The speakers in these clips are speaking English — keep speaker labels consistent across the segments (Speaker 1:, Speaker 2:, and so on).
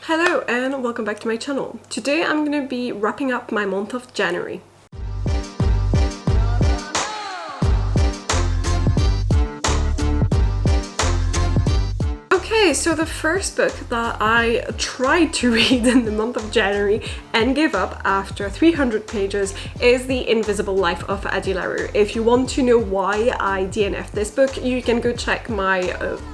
Speaker 1: Hello and welcome back to my channel. Today I'm going to be wrapping up my month of January. Okay, so the first book that I tried to read in the month of January and gave up after 300 pages is The Invisible Life of Addie. If you want to know why I DNF'd this book, you can go check my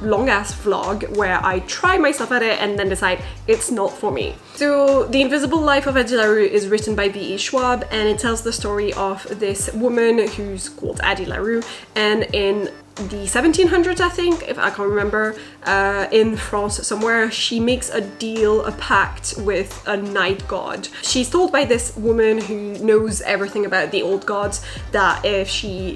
Speaker 1: long-ass vlog where I try myself at it and then decide it's not for me. So The Invisible Life of Addie is written by V.E. Schwab, and it tells the story of this woman who's called Addie LaRue, and in the 1700s, I think, if I can't remember, in France somewhere, she makes a deal, a pact with a night god. She's told by this woman who knows everything about the old gods that if she,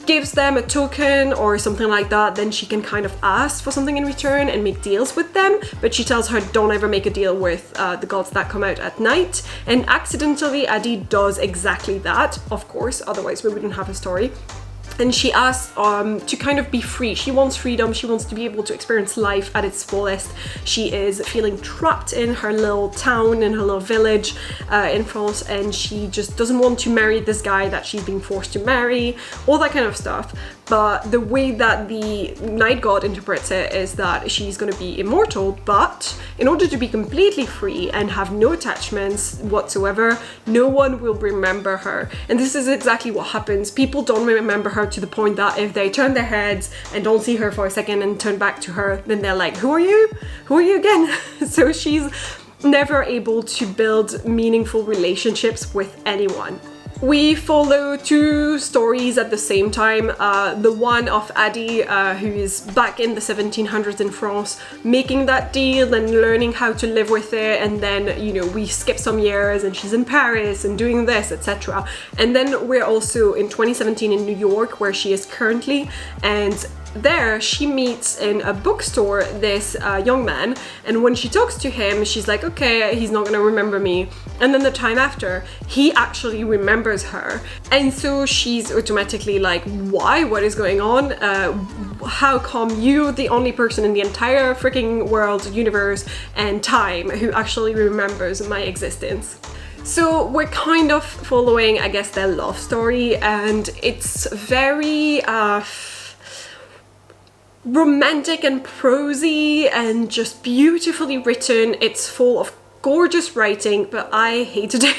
Speaker 1: gives them a token or something like that, then she can kind of ask for something in return and make deals with them. But she tells her, don't ever make a deal with the gods that come out at night. And accidentally, Addie does exactly that, of course, otherwise we wouldn't have a story. And she asks to kind of be free. She wants freedom. She wants to be able to experience life at its fullest. She is feeling trapped in her little town, in her little village in France, and she just doesn't want to marry this guy that she's being forced to marry, all that kind of stuff. But the way that the night god interprets it is that she's going to be immortal, but in order to be completely free and have no attachments whatsoever, no one will remember her. And this is exactly what happens. People don't remember her to the point that if they turn their heads and don't see her for a second and turn back to her, then they're like, who are you? Who are you again? So she's never able to build meaningful relationships with anyone. We follow two stories at the same time. The one of Addie, who is back in the 1700s in France, making that deal and learning how to live with it, and then, we skip some years and she's in Paris and doing this, etc. And then we're also in 2017 in New York, where she is currently, and there she meets in a bookstore this young man, and when she talks to him, she's like, okay, he's not gonna remember me. And then the time after, he actually remembers her, and so she's automatically like, why? What is going on? How come you, the only person in the entire freaking world, universe, and time who actually remembers my existence? So we're kind of following, I guess, their love story, and it's very romantic and prosy and just beautifully written. It's full of gorgeous writing, but I hated it.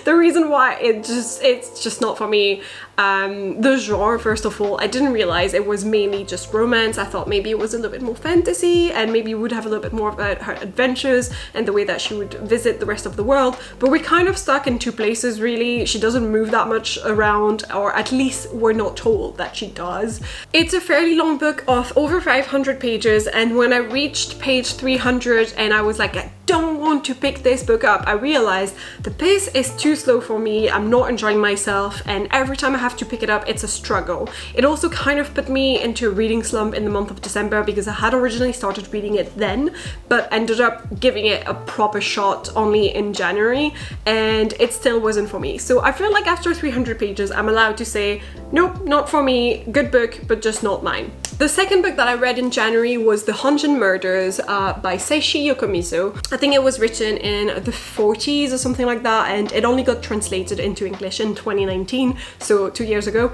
Speaker 1: The reason why it's just not for me. The genre, first of all, I didn't realize it was mainly just romance. I thought maybe it was a little bit more fantasy and maybe would have a little bit more about her adventures and the way that she would visit the rest of the world. But we're kind of stuck in two places, really. She doesn't move that much around, or at least we're not told that she does. It's a fairly long book of over 500 pages, and when I reached page 300 and I was like, I don't want to pick this book up, I realized the pace is too slow for me. I'm not enjoying myself, and every time I have to pick it up, it's a struggle. It also kind of put me into a reading slump in the month of December, because I had originally started reading it then, but ended up giving it a proper shot only in January, and it still wasn't for me. So I feel like after 300 pages, I'm allowed to say, nope, not for me, good book, but just not mine. The second book that I read in January was The Honjin Murders by Seishi Yokomizo. I think it was written in the 40s or something like that, and it only got translated into English in 2019, so 2 years ago.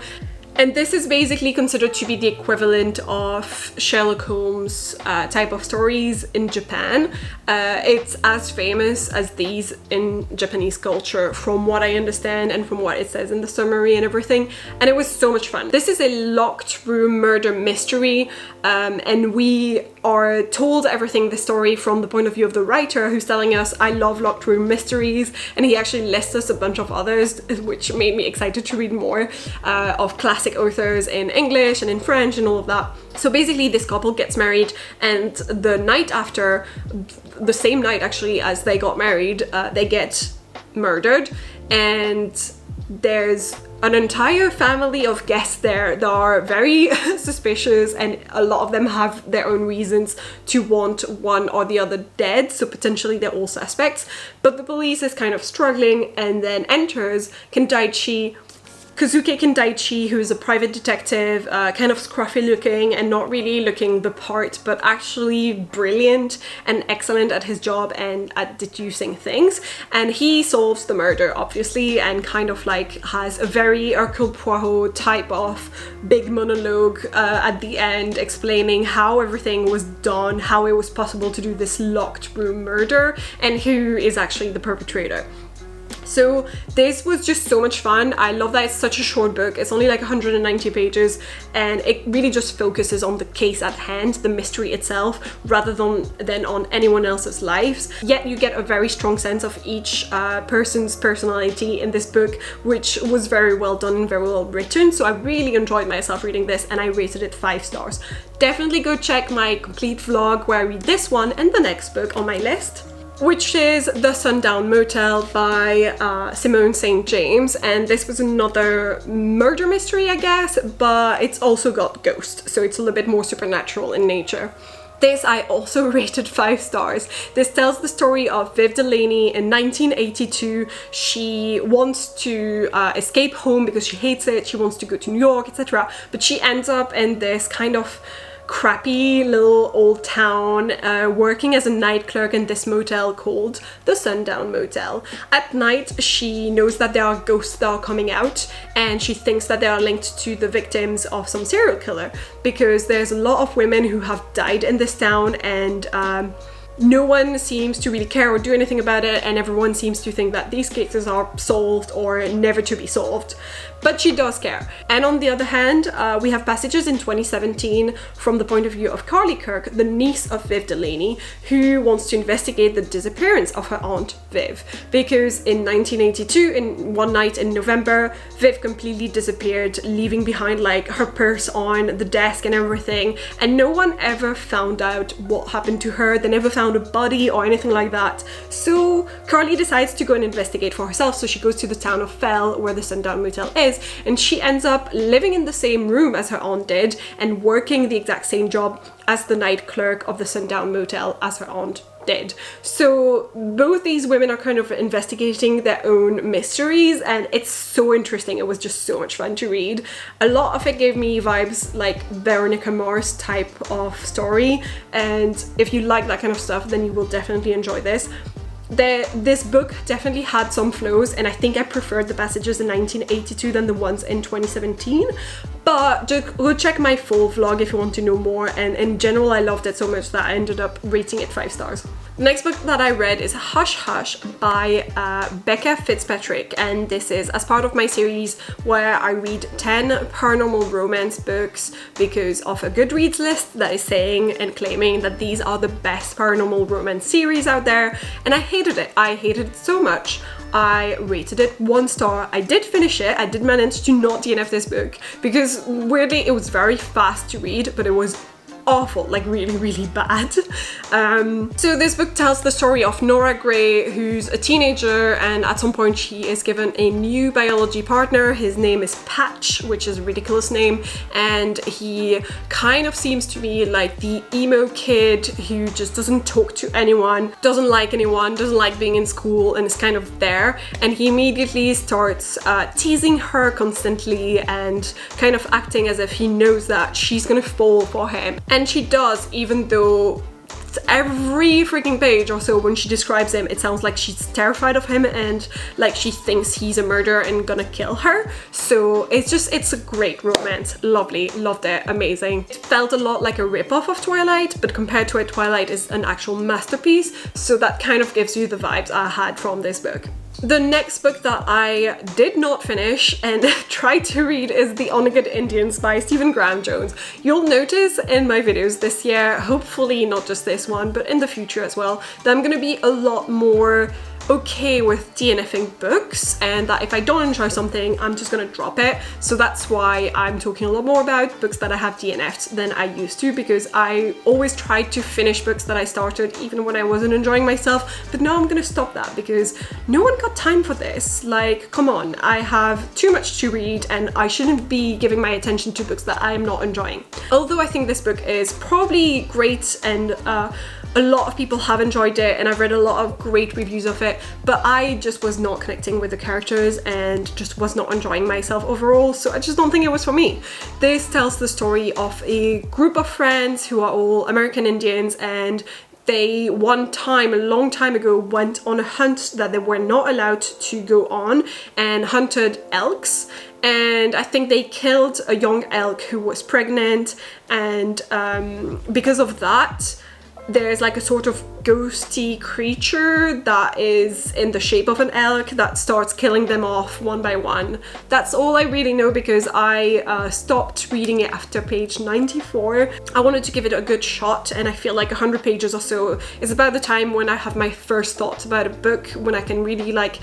Speaker 1: And this is basically considered to be the equivalent of Sherlock Holmes type of stories in Japan. It's as famous as these in Japanese culture, from what I understand and from what it says in the summary and everything. And it was so much fun. This is a locked room murder mystery, and we are told everything, the story, from the point of view of the writer, who's telling us, I love locked room mysteries, and he actually lists us a bunch of others, which made me excited to read more of classic authors in English and in French and all of that. So basically this couple gets married, and the night after, the same night actually as they got married, they get murdered, and there's an entire family of guests there that are very suspicious, and a lot of them have their own reasons to want one or the other dead, so potentially they're all suspects. But the police is kind of struggling, and then enters Kentaichi, Kazuki Kindaichi, who is a private detective, kind of scruffy looking and not really looking the part, but actually brilliant and excellent at his job and at deducing things. And he solves the murder, obviously, and kind of like has a very Hercule Poirot type of big monologue at the end, explaining how everything was done, how it was possible to do this locked room murder, and who is actually the perpetrator. So this was just so much fun. I love that it's such a short book. It's only like 190 pages and it really just focuses on the case at hand, the mystery itself, rather than on anyone else's lives. Yet you get a very strong sense of each person's personality in this book, which was very well done and very well written. So I really enjoyed myself reading this and I rated it 5 stars. Definitely go check my complete vlog where I read this one and the next book on my list, which is The Sundown Motel by Simone St. James. And this was another murder mystery, I guess, but it's also got ghosts, so it's a little bit more supernatural in nature. This I also rated 5 stars. This tells the story of Viv Delaney in 1982. She wants to escape home because she hates it. She wants to go to New York, etc. But she ends up in this kind of crappy little old town, working as a night clerk in this motel called the Sundown Motel. At night she knows that there are ghosts that are coming out and she thinks that they are linked to the victims of some serial killer, because there's a lot of women who have died in this town and no one seems to really care or do anything about it, and everyone seems to think that these cases are solved or never to be solved. But she does care. And on the other hand, we have passages in 2017 from the point of view of Carly Kirk, the niece of Viv Delaney, who wants to investigate the disappearance of her aunt Viv. Because in 1982, in one night in November, Viv completely disappeared, leaving behind like her purse on the desk and everything, and no one ever found out what happened to her. They never found a body or anything like that. So Carly decides to go and investigate for herself, so she goes to the town of Fell, where the Sundown Motel is, and she ends up living in the same room as her aunt did and working the exact same job as the night clerk of the Sundown Motel as her aunt did. So both these women are kind of investigating their own mysteries and it's so interesting. It was just so much fun to read. A lot of it gave me vibes like Veronica Mars type of story, and if you like that kind of stuff then you will definitely enjoy this. This book definitely had some flows, and I think I preferred the passages in 1982 than the ones in 2017. But just go check my full vlog if you want to know more, and in general I loved it so much that I ended up rating it 5 stars. The next book that I read is Hush Hush by Becca Fitzpatrick, and this is as part of my series where I read 10 paranormal romance books because of a Goodreads list that is saying and claiming that these are the best paranormal romance series out there, and I hated it. I hated it so much. I rated it 1 star. I did finish it. I did manage to not DNF this book because weirdly it was very fast to read, but it was awful, like really bad. So this book tells the story of Nora Gray, who's a teenager, and at some point she is given a new biology partner. His name is Patch, which is a ridiculous name, and he kind of seems to be like the emo kid who just doesn't talk to anyone, doesn't like anyone, doesn't like being in school, and is kind of there. And he immediately starts teasing her constantly and kind of acting as if he knows that she's gonna fall for him. And she does, even though every freaking page or so when she describes him, it sounds like she's terrified of him and like she thinks he's a murderer and gonna kill her. So it's a great romance. Lovely, loved it, amazing. It felt a lot like a rip-off of Twilight, but compared to it, Twilight is an actual masterpiece. So that kind of gives you the vibes I had from this book. The next book that I did not finish and tried to read is The Onegad Indians by Stephen Graham Jones. You'll notice in my videos this year, hopefully not just this one, but in the future as well, that I'm gonna be a lot more okay with DNFing books, and that if I don't enjoy something, I'm just gonna drop it. So that's why I'm talking a lot more about books that I have DNF'd than I used to, because I always tried to finish books that I started even when I wasn't enjoying myself. But now I'm gonna stop that because no one got time for this. Like, come on, I have too much to read and I shouldn't be giving my attention to books that I am not enjoying. Although I think this book is probably great and a lot of people have enjoyed it and I've read a lot of great reviews of it, but I just was not connecting with the characters and just was not enjoying myself overall, so I just don't think it was for me. This tells the story of a group of friends who are all American Indians, and they one time, a long time ago, went on a hunt that they were not allowed to go on and hunted elks. And I think they killed a young elk who was pregnant, and because of that, there's like a sort of ghosty creature that is in the shape of an elk that starts killing them off one by one. That's all I really know because I stopped reading it after page 94. I wanted to give it a good shot, and I feel like 100 pages or so is about the time when I have my first thoughts about a book, when I can really like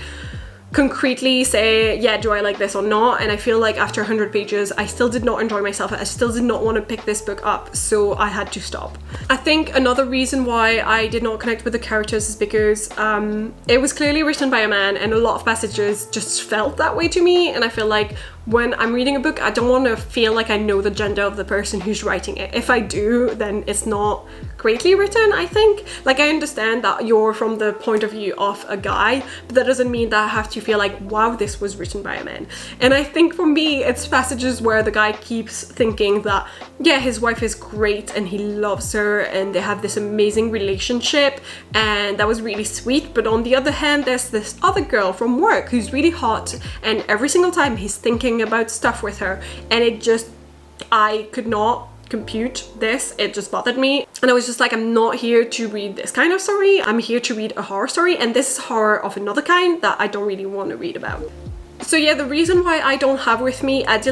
Speaker 1: concretely say, yeah, do I like this or not? And I feel like after 100 pages I still did not enjoy myself. I still did not want to pick this book up, so I had to stop. I think another reason why I did not connect with the characters is because it was clearly written by a man, and a lot of passages just felt that way to me, and I feel like when I'm reading a book I don't want to feel like I know the gender of the person who's writing it. If I do, then it's not greatly written, I think. Like, I understand that you're from the point of view of a guy, but that doesn't mean that I have to feel like, wow, this was written by a man. And I think for me it's passages where the guy keeps thinking that, yeah, his wife is great and he loves her and they have this amazing relationship and that was really sweet, but on the other hand there's this other girl from work who's really hot, and every single time he's thinking about stuff with her, and it just, I could not compute this. It just bothered me, and I was just like, I'm not here to read this kind of story. I'm here to read a horror story, and this is horror of another kind that I don't really want to read about. So yeah, the reason why I don't have with me Addie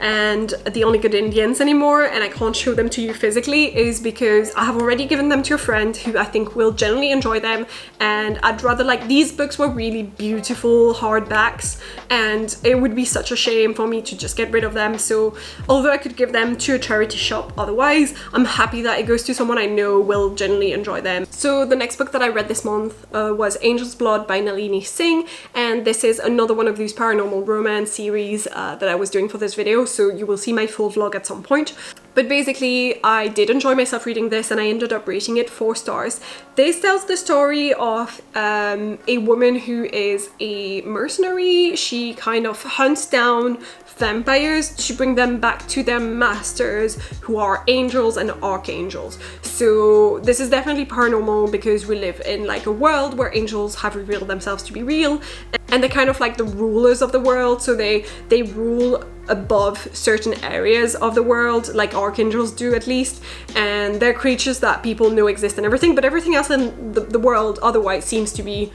Speaker 1: and The Only Good Indians anymore, and I can't show them to you physically, is because I have already given them to a friend who I think will generally enjoy them, and I'd rather, like, these books were really beautiful hardbacks, and it would be such a shame for me to just get rid of them. So although I could give them to a charity shop otherwise, I'm happy that it goes to someone I know will generally enjoy them. So the next book that I read this month was Angel's Blood by Nalini Singh, and this is another one of these paranormal romance series that I was doing for this video, so you will see my full vlog at some point. But basically I did enjoy myself reading this, and I ended up rating it 4 stars. This tells the story of a woman who is a mercenary. She kind of hunts down vampires to bring them back to their masters, who are angels and archangels. So this is definitely paranormal because we live in like a world where angels have revealed themselves to be real, and they're kind of like the rulers of the world, so they rule above certain areas of the world, like archangels do at least, and they're creatures that people know exist and everything, but everything else in the world otherwise seems to be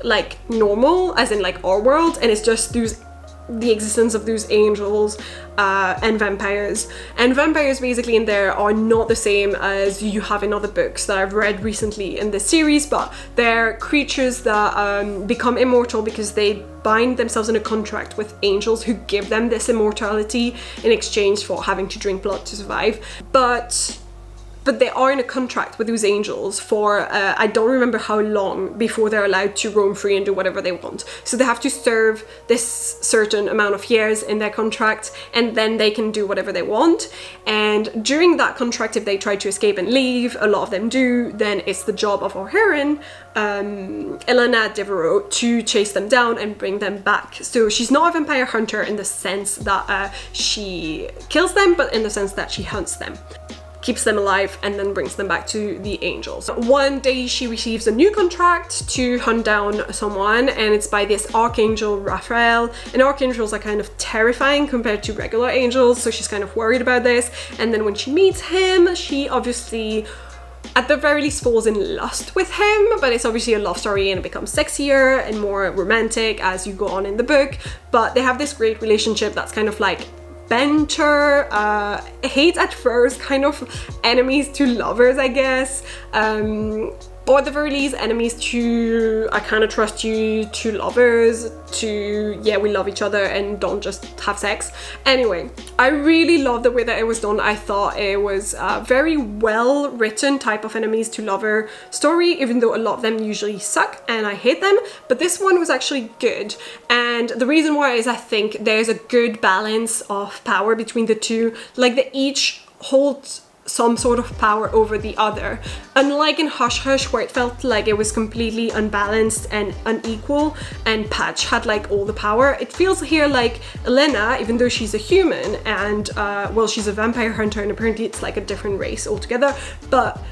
Speaker 1: like normal, as in like our world, and it's just the existence of those angels and vampires. And vampires basically in there are not the same as you have in other books that I've read recently in this series, but they're creatures that become immortal because they bind themselves in a contract with angels who give them this immortality in exchange for having to drink blood to survive. But they are in a contract with those angels for I don't remember how long before they're allowed to roam free and do whatever they want. So they have to serve this certain amount of years in their contract, and then they can do whatever they want. And during that contract, if they try to escape and leave, a lot of them do, then it's the job of our heroine, Elena Devereaux, to chase them down and bring them back. So she's not a vampire hunter in the sense that she kills them, but in the sense that she hunts them, keeps them alive, and then brings them back to the angels. One day she receives a new contract to hunt down someone, and it's by this archangel Raphael, and archangels are kind of terrifying compared to regular angels, so she's kind of worried about this. And then when she meets him, she obviously at the very least falls in lust with him, but it's obviously a love story and it becomes sexier and more romantic as you go on in the book. But they have this great relationship that's kind of like banter, hate at first, kind of enemies to lovers, I guess, or at the very least enemies to I kind of trust you, to lovers, to yeah, we love each other and don't just have sex. Anyway, I really love the way that it was done. I thought it was a very well written type of enemies to lover story, even though a lot of them usually suck and I hate them, but this one was actually good. And the reason why is I think there's a good balance of power between the two. Like, they each hold some sort of power over the other. Unlike in Hush Hush, where it felt like it was completely unbalanced and unequal and Patch had like all the power, it feels here like Elena, even though she's a human and well, she's a vampire hunter and apparently it's like a different race altogether, but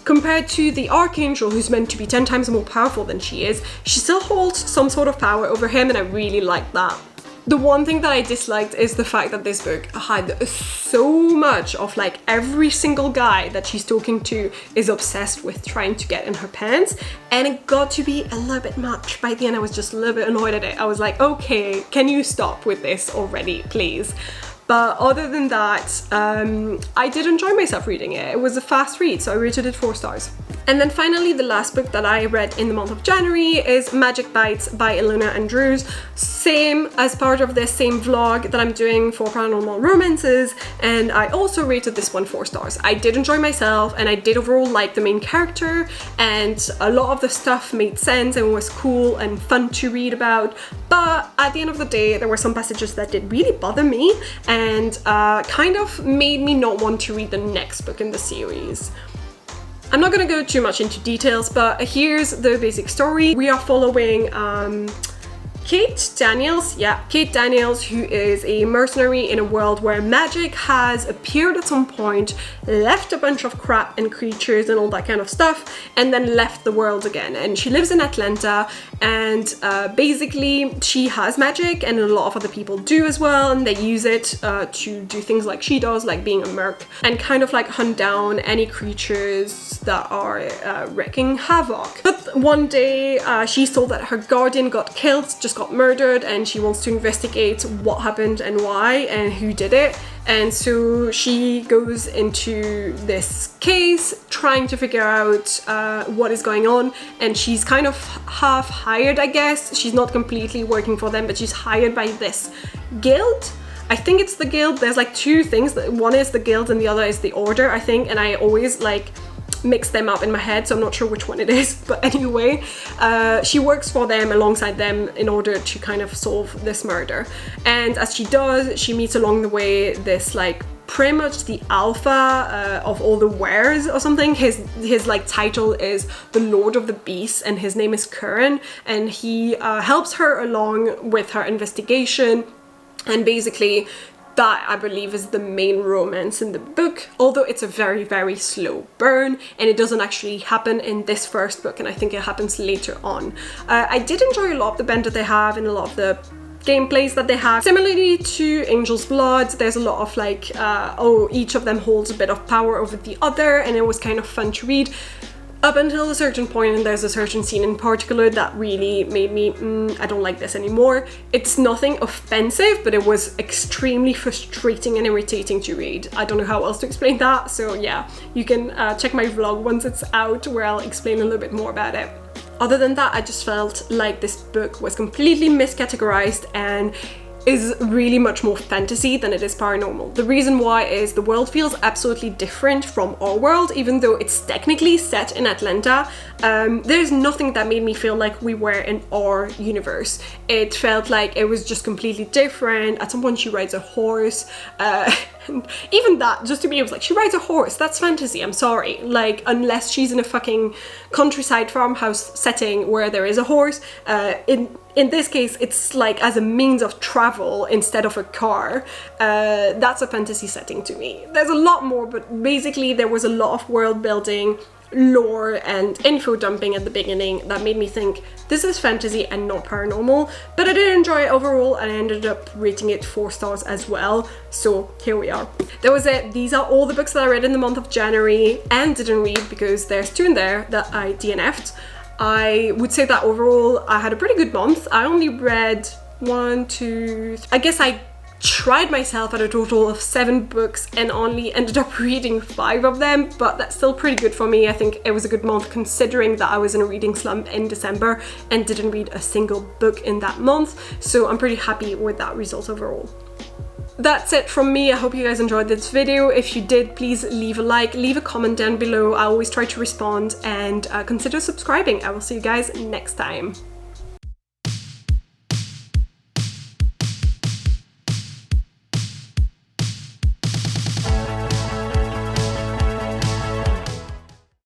Speaker 1: compared to the Archangel, who's meant to be 10 times more powerful than she is, she still holds some sort of power over him, and I really like that. The one thing that I disliked is the fact that this book had so much of like every single guy that she's talking to is obsessed with trying to get in her pants, and it got to be a little bit much. By the end I was just a little bit annoyed at it. I was like, okay, can you stop with this already, please? But other than that, I did enjoy myself reading it. It was a fast read, so I rated it 4 stars. And then finally, the last book that I read in the month of January is Magic Bites by Ilona Andrews. Same as part of this same vlog that I'm doing for Paranormal Romances, and I also rated this one 4 stars. I did enjoy myself, and I did overall like the main character, and a lot of the stuff made sense and was cool and fun to read about. But at the end of the day, there were some passages that did really bother me and kind of made me not want to read the next book in the series. I'm not gonna go too much into details, but here's the basic story. We are following Kate Daniels, Kate Daniels, who is a mercenary in a world where magic has appeared at some point, left a bunch of crap and creatures and all that kind of stuff, and then left the world again. And she lives in Atlanta, and basically she has magic, and a lot of other people do as well, and they use it to do things like she does, like being a merc, and kind of like hunt down any creatures that are wreaking havoc. But one day she's told that her guardian got killed, just got murdered, and she wants to investigate what happened and why and who did it. And so she goes into this case trying to figure out what is going on, and she's kind of half hired, I guess. She's not completely working for them, but she's hired by this guild. I think it's the guild. There's like 2 things. One is the guild and the other is the order, I think, and I always like mix them up in my head, so I'm not sure which one it is. But anyway, she works for them alongside them in order to kind of solve this murder. And as she does, she meets along the way this like pretty much the alpha of all the wares or something. His like title is the Lord of the Beasts, and his name is Curran, and he helps her along with her investigation. And basically that, I believe, is the main romance in the book, although it's a very, very slow burn, and it doesn't actually happen in this first book, and I think it happens later on. I did enjoy a lot of the banter they have and a lot of the gameplays that they have. Similarly to Angel's Blood, there's a lot of like, each of them holds a bit of power over the other, and it was kind of fun to read. Up until a certain point, and there's a certain scene in particular that really made me, I don't like this anymore. It's nothing offensive, but it was extremely frustrating and irritating to read. I don't know how else to explain that, so yeah, you can check my vlog once it's out where I'll explain a little bit more about it. Other than that, I just felt like this book was completely miscategorized and is really much more fantasy than it is paranormal. The reason why is the world feels absolutely different from our world, even though it's technically set in Atlanta. There's nothing that made me feel like we were in our universe. It felt like it was just completely different. At some point she rides a horse, and even that, just to me, it was like, she rides a horse, that's fantasy, I'm sorry. Like, unless she's in a fucking countryside farmhouse setting where there is a horse, in this case, it's like as a means of travel instead of a car. That's a fantasy setting to me. There's a lot more, but basically there was a lot of world building, lore and info dumping at the beginning that made me think this is fantasy and not paranormal. But I did enjoy it overall, and I ended up rating it 4 stars as well. So here we are. That was it. These are all the books that I read in the month of January and didn't read because there's 2 in there that I DNF'd. I would say that overall I had a pretty good month. I only read 1, 2, 3. I guess I tried myself at a total of 7 books and only ended up reading 5 of them, but that's still pretty good for me. I think it was a good month considering that I was in a reading slump in December and didn't read a single book in that month, so I'm pretty happy with that result overall. That's it from me. I hope you guys enjoyed this video. If you did, please leave a like, leave a comment down below. I always try to respond, and consider subscribing. I will see you guys next time.